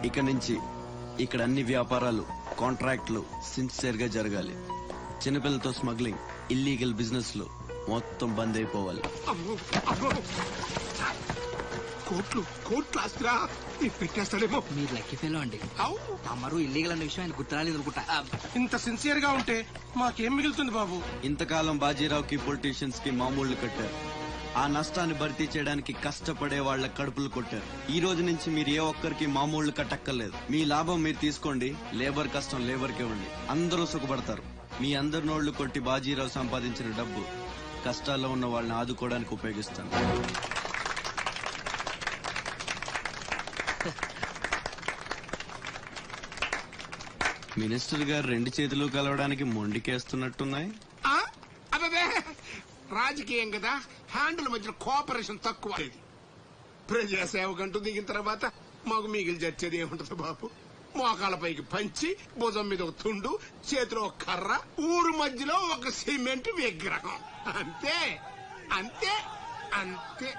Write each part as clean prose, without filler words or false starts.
ఇక నుంచి ఇక్కడ అన్ని వ్యాపారాలు కాంట్రాక్ట్లు సిన్సియర్ గా జరగాలి. చిన్నపిల్లలతో స్మగ్లింగ్, ఇల్లీగల్ బిజినెస్ లు మొత్తం బంద్ అయిపోవాలి. కోట్లు ఆస్తిరా పెట్టేస్తాడేమో. మీరు లక్కీ ఫెలో అండి. అమ్మరు ఇల్లీగల్ అన్న విషయం ఆయన గుర్తురాలేదు అనుకుంటా. ఇంత సిన్సియర్ గా ఉంటే మాకేం మిగులుతుంది బాబు? ఇంతకాలం బాజీరావుకి పొలిటీషియన్స్ కి మామూళ్లు కట్టారు. ఆ నష్టాన్ని భర్తీ చేయడానికి కష్టపడే వాళ్ల కడుపులు కొట్టారు. ఈ రోజు నుంచి మీరు ఏ ఒక్కరికి మామూళ్లు కట్టక్కర్లేదు. మీ లాభం మీరు తీసుకోండి, లేబర్ కష్టం లేబర్కే ఉండి అందరూ సుఖపడతారు. మీ అందరి నోళ్లు కొట్టి బాజీరావు సంపాదించిన డబ్బు కష్టాల్లో ఉన్న వాళ్ళని ఆదుకోవడానికి ఉపయోగిస్తాను. మినిస్టర్ గారు 2 చేతులు కలవడానికి మొండికేస్తున్నట్టున్నాయి. అదే రాజకీయం కదా, హ్యాండిల్ మధ్య కోఆపరేషన్ తక్కువ. ప్రజాసేవకంటూ దిగిన తర్వాత మాకు మిగిలి చచ్చేది ఏముంటది బాబు? మోకాళ్ళపైకి పంచి, భుజం మీద ఒక తుండు, చేతిలో ఒక కర్ర, ఊరు మధ్యలో ఒక సిమెంట్ విగ్రహం. అంతే అంతే అంతే.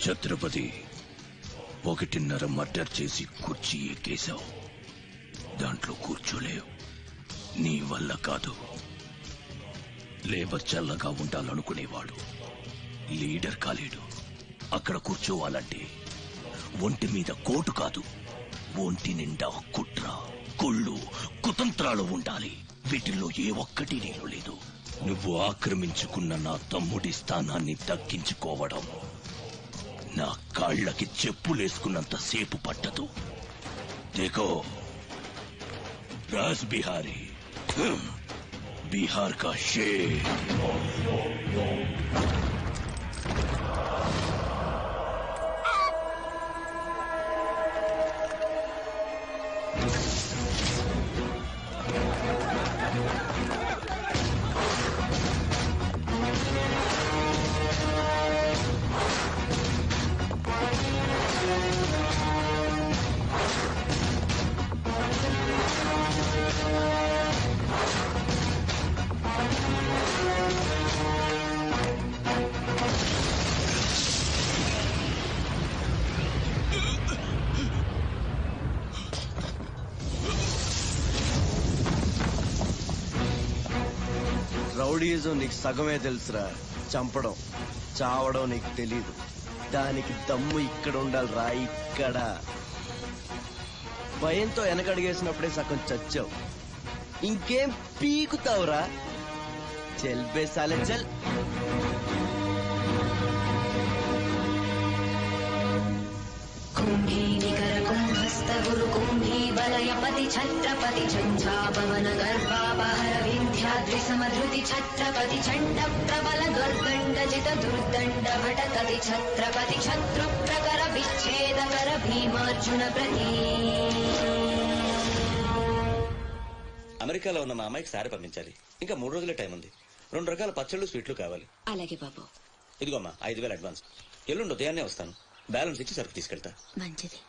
ఛత్రపతి 1.5 మర్డర్ చేసి కుర్చీ ఎక్కేశావు. దాంట్లో కూర్చోలేవు. నీ వల్ల కాదు. లేబర్ చల్లగా ఉండాలనుకునేవాడు లీడర్ కాలేడు. అక్కడ కూర్చోవాలంటే ఒంటి మీద కోటు కాదు, ఒంటి నిండా కుట్ర, కుళ్ళు, కుతంత్రాలు ఉండాలి. వీటిల్లో ఏ ఒక్కటి నేను లేదు. నువ్వు ఆక్రమించుకున్న నా తమ్ముడి స్థానాన్ని దక్కించుకోవడం నా కాళ్ళకి చెప్పులేసుకున్నంత సేపు పట్టదు. देखो राज बिहारी, बिहार का शेर. రౌడీజం నీకు సగమే తెలుసురా. చంపడం, చావడం నీకు తెలీదు. దానికి దమ్ము ఇక్కడ ఉండాలిరా, ఇక్కడ. భయంతో వెనకడిగేసినప్పుడే సగం చచ్చావు. ఇంకేం పీకుతావురా? చల్ బే సాలే చల్. కుంభీ నికర కుంభస్థ గురు కుంభీ వలయపతి ఛత్రపతి ఝంఝాపవన గర్భాపహర వింధ్యాద్రి సమధృతి ఛత్రపతి చండ ప్రబల దుర్దండ జిత దుర్దండ భటకతి ఛత్రపతి శత్రు ప్రకర విచ్ఛేదకర భీమార్జున ప్రతి. అమెరికాలో ఉన్న మా అమ్మాయికి సారి పంపించాలి. ఇంకా 3 రోజులే టైం ఉంది. 2 రకాల పచ్చళ్ళు, స్వీట్లు కావాలి. అలాగే బాబు. ఇదిగోమ్మా 5,000 అడ్వాన్స్. ఎల్లుండి ఉదయాన్నే వస్తాను. బ్యాలెన్స్ ఇచ్చి సరుకు తీసుకెళ్తా. మంచిది.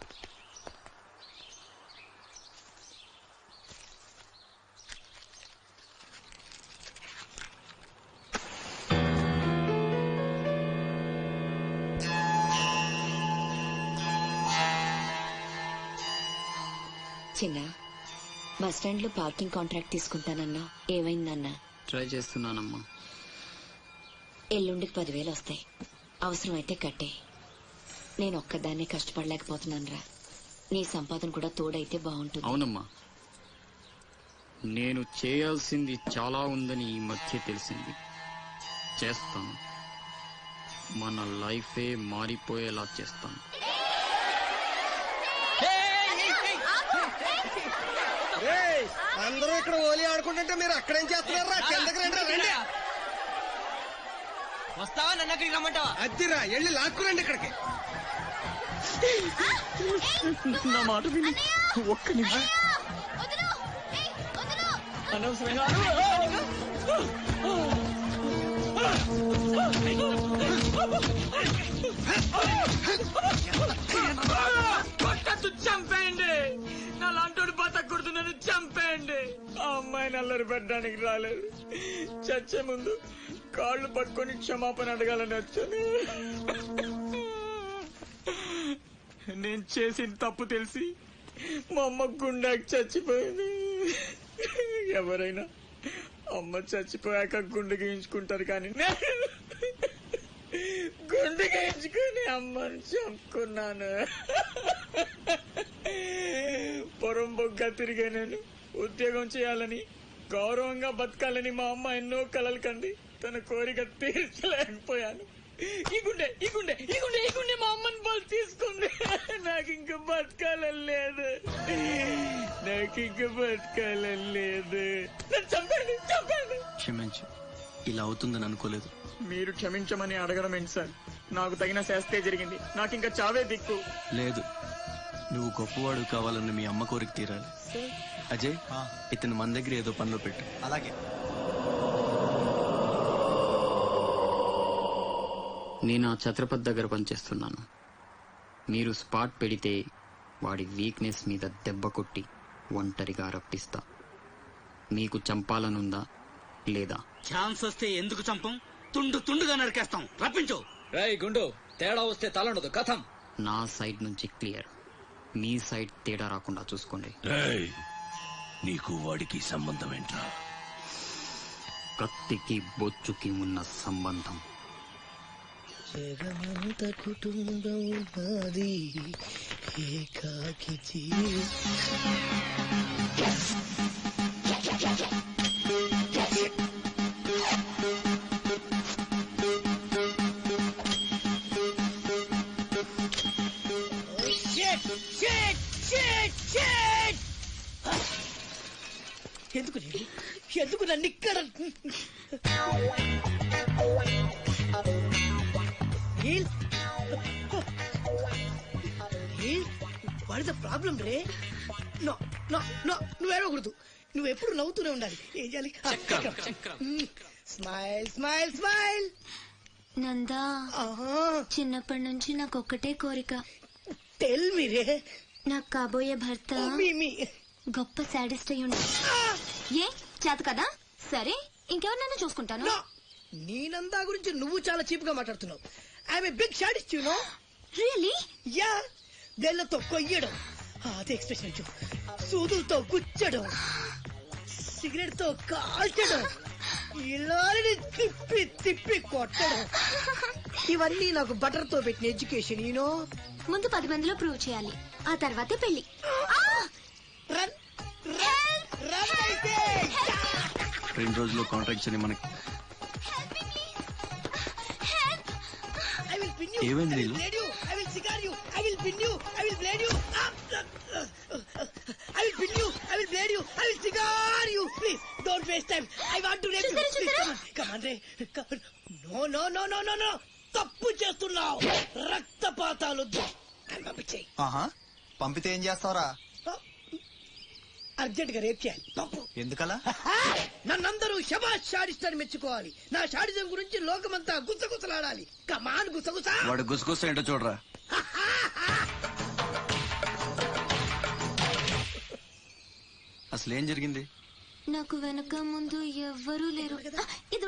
చిన్న, బస్ స్టాండ్ లో పార్కింగ్ కాంట్రాక్ట్ తీసుకుంటానన్నా, ఏమైందన్నా? ట్రై చేస్తున్నానమ్మా. ఎల్లుండికి 10,000 వస్తాయి. అవసరమైతే కట్టే. నేను ఒక్కదాన్నే కష్టపడలేకపోతున్నానురా. నీ సంపాదన కూడా తోడైతే బాగుంటుంది. అవునమ్మా, నేను చేయాల్సింది చాలా ఉందని ఈ మధ్య తెలిసింది. చేస్తాను. మన లైఫే మారిపోయేలా చేస్తాను. అందరూ ఇక్కడ ఓలీ ఆడుకుంటుంటే మీరు అక్కడేం చేస్తున్నారా? కిందకి రండి. వస్తావా? నన్ను అక్కడికి రమ్మంటావా? అద్దిరా, వెళ్ళి లాక్కురండి ఇక్కడికి. నా మాట విని ఒక్క నిమిషం. అనవసరంగా కొట్టద్దు, చంపేయండి. నా లాంటోడు బతకూడదు, నన్ను చంపేయండి. ఆ అమ్మాయిని అల్లరి పెట్టడానికి రాలేదు. చచ్చే ముందు కాళ్ళు పట్టుకొని క్షమాపణ అడగాలని వచ్చాను. నేను చేసిన తప్పు తెలిసి మా అమ్మ గుండెకి చచ్చిపోయింది. ఎవరైనా అమ్మ చచ్చిపోయాక గుండె గీయించుకుంటారు, కానీ గుండె గీయించుకొని అమ్మని చంపుకున్నాను. పొరం బొగ్గ తిరిగే నేను ఉద్యోగం చేయాలని, గౌరవంగా బతకాలని మా అమ్మ ఎన్నో కలలు కంది. తన కోరిక తీర్చలేకపోయాను. ఈ గుండె మా అమ్మని బలి తీసుకుంది. నాకు ఇంక బతకాలని లేదు. చంపండి. క్షమించు, ఇలా అవుతుందని అనుకోలేదు. మీరు క్షమించమని అడగడం ఏంటి సార్? నాకు తగిన శాస్తే జరిగింది. నాకు ఇంకా చావే దిక్కు. లేదు, నువ్వు గొప్పవాడు కావాలని మీ అమ్మ కోరిక తీరాలి. అజయ్, ఇతను మన దగ్గర ఏదో పనిలో పెట్టు. అలాగే. నేను ఆ ఛత్రపతి దగ్గర పనిచేస్తున్నాను. మీరు స్పాట్ పెడితే వాడి వీక్నెస్ మీద దెబ్బ కొట్టి ఒంటరిగా రప్పిస్తా. మీకు చంపాలనుందా లేదా? ఛాన్స్ వస్తే ఎందుకు చంపం? తుండుగా నరికేస్తాం. రప్పించు. రేయ్ గుండు, తేడా వస్తే తలండదు, కథం. నా సైడ్ నుంచి క్లియర్. మీ సైడ్ తేడా రాకుండా చూసుకోండి. రేయ్, నీకు వాడికి సంబంధం ఏంట్రా? కత్తికి బొచ్చుకి ఉన్న సంబంధం. జగమంత కుటుంబం నాది, ఏకాకి ఎందుకు నన్ను ఇక్కడ వాట్ ఇస్ ద ప్రాబ్లం రే? నో నో నో, నువ్వు ఏడవకూడదు. నువ్వు ఎప్పుడు నవ్వుతూనే ఉండాలి. ఏం చేయాలి? Smile smile smile. నందా, చిన్నప్పటి నుంచి నాకు ఒక్కటే కోరిక. టెల్ మీ రే. నాకు కాబోయే భర్త గొప్ప సాడిస్ట్ అయి ఉండాలి. ఏ చేత కదా? సరే, ఇంకెవరినైనా చూసుకుంటాను. నీ నందా గురించి నువ్వు చాలా చీప్ గా మాట్లాడుతున్నావు. I'm a big sadist, you know. Really? Yeah. వేళ్లతో కొయ్యడం, అదే ఎక్స్ప్రెషన్ ఇచ్చు, సూదులతో గుచ్చడం, సిగరెట్ తో కాల్చడం, ఇలాని తిప్పి తిప్పి కొట్టడం, ఇవన్నీ నాకు బటర్ తో పెట్టిన ఎడ్యుకేషన్, యూనో. ముందు 10 మందిలో ప్రూవ్ చేయాలి, ఆ తర్వాతే పెళ్లి. రన్ రన్ అయితే 2 రోజుల్లో కాంట్రాక్ట్ అని మనకి. ఏమైంది నీళ్ళు? I will cigar you. I will pin you. I will blade you. I will pin you. I will blade you. I will cigar you. Please, don't waste time. I want to rape you. Please, come on, Ray. No, no, no, no, no, no. తప్పు చేస్తున్నావు. రక్తపాతాలొద్దు. పంపించేయి. పంపితే ఏం చేస్తావురా? Urgent గా rape చేయాలి. తప్పు. ఎందుకలా? నన్నందరూ శబాష్ షాడిస్ట్ అని మెచ్చుకోవాలి. నా షాడిజం గురించి లోకమంతా గుసగుసలాడాలి. కమాన్ గుసగుస. వాడు గుసగుస ఏంటో చూడరా. అసలు ఏం జరిగింది? నాకు వెనక ముందు ఎవ్వరూ లేరు. ఇది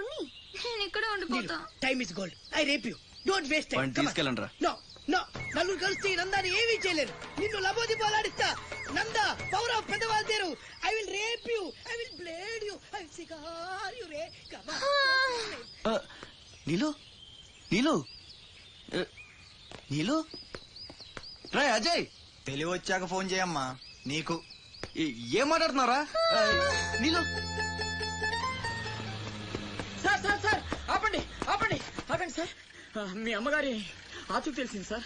నేను ఇక్కడ ఉండిపోతా. Time is gold. I rape you. Don't waste time. తీసుకెళ్ళండి రా. నో నో, నలుగురు కలిసి నందాని ఏమీ చేయలేరు. నిన్ను లబోది పోలాడిస్తా. నందా పవర్ ఆఫ్ పెద్దవాళ్ళు తేరు. I will rape you. I will blade you. I will cigar you రే. నీలు నీలు నీలు రే అజయ్, తెలివి వచ్చాక ఫోన్ చేయమ్మా. నీకు ఏం మాట్లాడుతున్నారా? నీలు సార్ సార్ సార్, ఆపండి ఆపండి ఆపండి సార్. మీ అమ్మగారి ఆచూకు తెలిసింది సార్.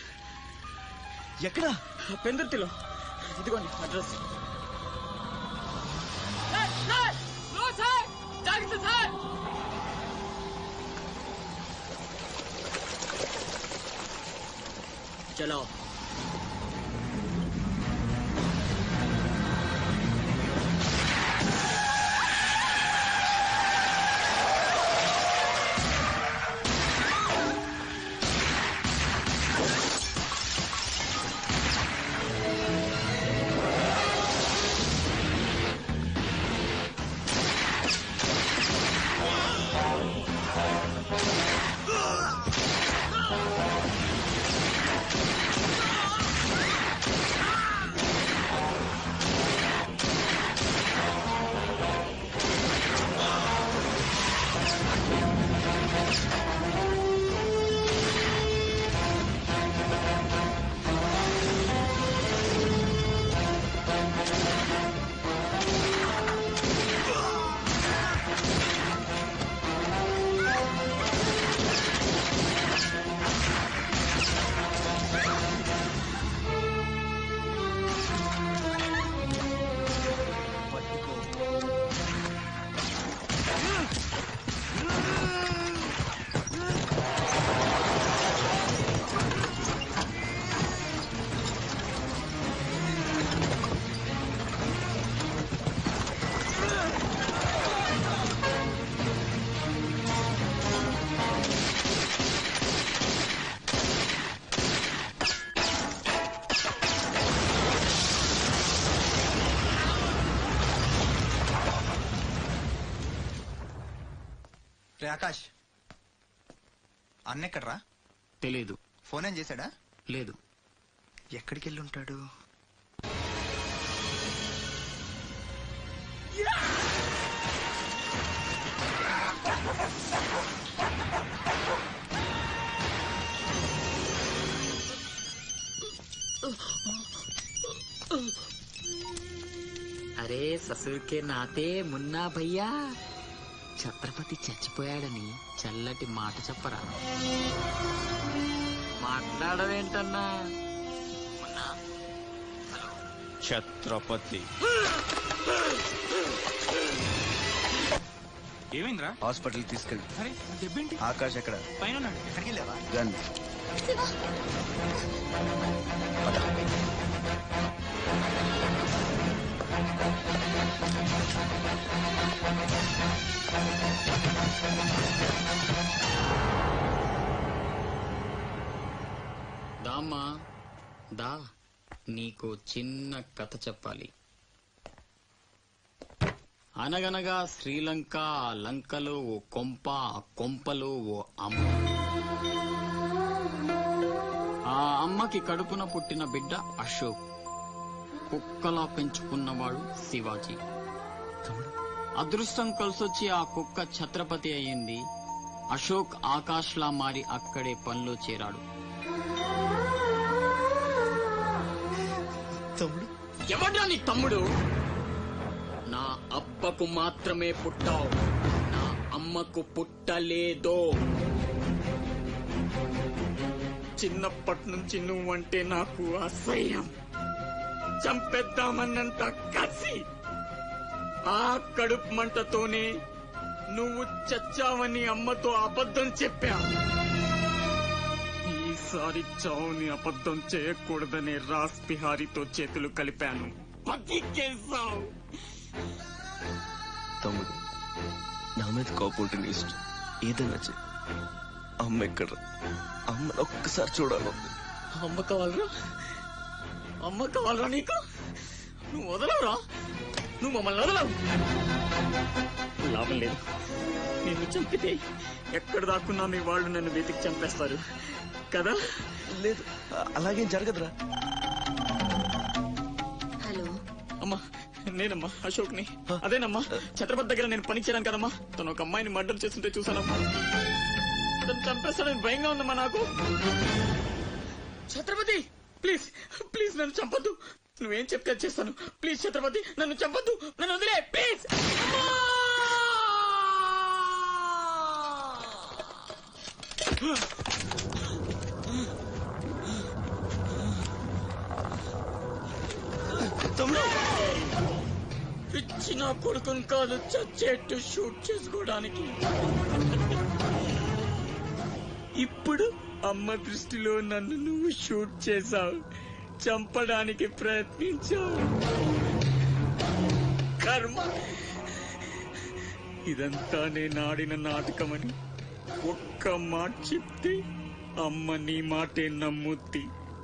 ఎక్కడా? పెందుర్తిలో. ఇదిగోండి అడ్రస్. జాగ్రత్త సార్. చలో. రే ఆకాష్, అన్న ఎక్కడ్రా? తెలీదు. ఫోన్ ఏం చేశాడా? లేదు. ఎక్కడికి వెళ్ళి ఉంటాడు? అరే ససుర్కే నాతే మున్నా భయ్యా, ఛత్రపతి చచ్చిపోయాడని చల్లటి మాట చెప్పరా. మాట్లాడవేంటన్నా? మున్నా, ఛత్రపతి ఏమైందిరా? హాస్పిటల్ తీసుకెళ్ళి. అరే దెబ్బేంటి? ఆకాష్ ఎక్కడ? పైన ఉన్నాడు. ఎక్కడికి వెళ్ళావా? గన్. దామ్మా దా, నీకు చిన్న కథ చెప్పాలి. అనగనగా శ్రీలంక, ఆ లంకలో ఓ కొంప, ఆ కొంపలో ఓ అమ్మ. ఆ అమ్మకి కడుపున పుట్టిన బిడ్డ అశోక్, కుక్కలా పెంచుకున్నవాడు శివాజీ. అదృష్టం కలిసొచ్చి ఆ కుక్క ఛత్రపతి అయ్యింది. అశోక్ ఆకాష్లా మారి అక్కడే పనిలో చేరాడు. తమ్ముడు ఎవడా నీ తమ్ముడు? నా అబ్బకు మాత్రమే పుట్టావు, నా అమ్మకు పుట్టలేదో. చిన్నప్పటి నుంచి నువ్వంటే నాకు అసహ్యం, చంపేద్దామన్నంత కసి. ఆ కడుపు మంటతోనే నువ్వు చచ్చావని అమ్మతో అబద్ధం చెప్పా. ఈసారి చావుని అబద్ధం చేయకూడదనే రాస్ బిహారీతో చేతులు కలిపాను. బతికేశావు. తమ్ముడు, నా మీద కోపం ఇష్టం ఏదైనా చెయ్యి. అమ్మ ఎక్కడ? అమ్మని ఒక్కసారి చూడాలంది. అమ్మ కావాలరా? అమ్మ కావాలరా నీకు? నువ్వు వదలవురా, నువ్వు మమ్మల్ని వదలవు. లాభం లేదు, నిన్ను చంపితే ఎక్కడ దాక్కున్నా మీ వాళ్ళు నన్ను వెతికి చంపేస్తారు కదా. లేదు, అలాగేం జరగదురా. హలో అమ్మా, నేనమ్మా అశోక్ని. అదేనమ్మా ఛత్రపతి దగ్గర నేను పని చేయను కదమ్మా. తను ఒక అమ్మాయిని మర్డర్ చేస్తుంటే చూసానమ్మా. తను చంపేస్తాడని భయంగా ఉందమ్మా నాకు. ఛత్రపతి ప్లీజ్ ప్లీజ్ నన్ను చంపొద్దు. నువ్వేం చెప్తే చేస్తాను. ప్లీజ్ ఛత్రపతి నన్ను చంపొద్దు, నన్ను వదిలే ప్లీజ్. పిచ్చిన కొడుకుని కాదు చచ్చేట్టు షూట్ చేసుకోవడానికి. ఇప్పుడు అమ్మ దృష్టిలో నన్ను నువ్వు షూట్ చేశావు, చంపడానికి ప్రయత్నించావు. కర్మ. ఇదంతా నేను ఆడిన నాటకమని ఒక్క మాట చెప్తే అమ్మ నీ మాటే నమ్ముద్ది.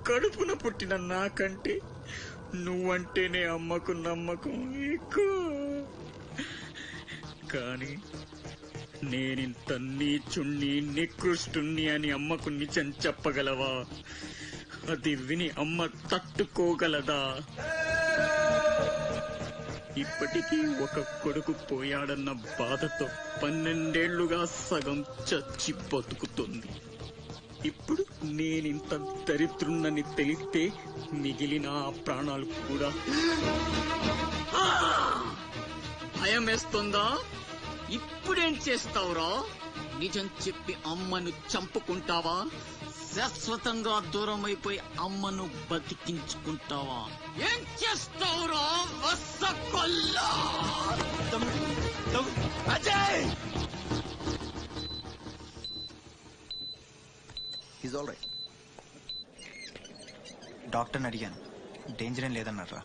కడుపున పుట్టిన నాకంటే నువ్వంటేనే అమ్మకు నమ్మకం ఎక్కువ. కానీ నేనింత నీచుణ్ణి నికృష్టుణ్ణి అని అమ్మకు నిజం చెప్పగలవా? అది విని అమ్మ తట్టుకోగలదా? ఇప్పటికీ ఒక కొడుకు పోయాడన్న బాధతో 12 ఏళ్లుగా సగం చచ్చి బతుకుతుంది. ఇప్పుడు నేనింత దరిద్రున్నని తెలిస్తే మిగిలిన ఆ ప్రాణాలు కూడా భయం వేస్తుందా? ఇప్పుడేం చేస్తావురా? నిజం చెప్పి అమ్మను చంపుకుంటావా? శాశ్వతంగా దూరం అయిపోయి అమ్మను బతికించుకుంటావా? ఏం చేస్తావురా? వసకొల్లా అజయ్! Is all right. డాక్టర్ని అడిగాను, డేంజర్ ఏం లేదన్నారా?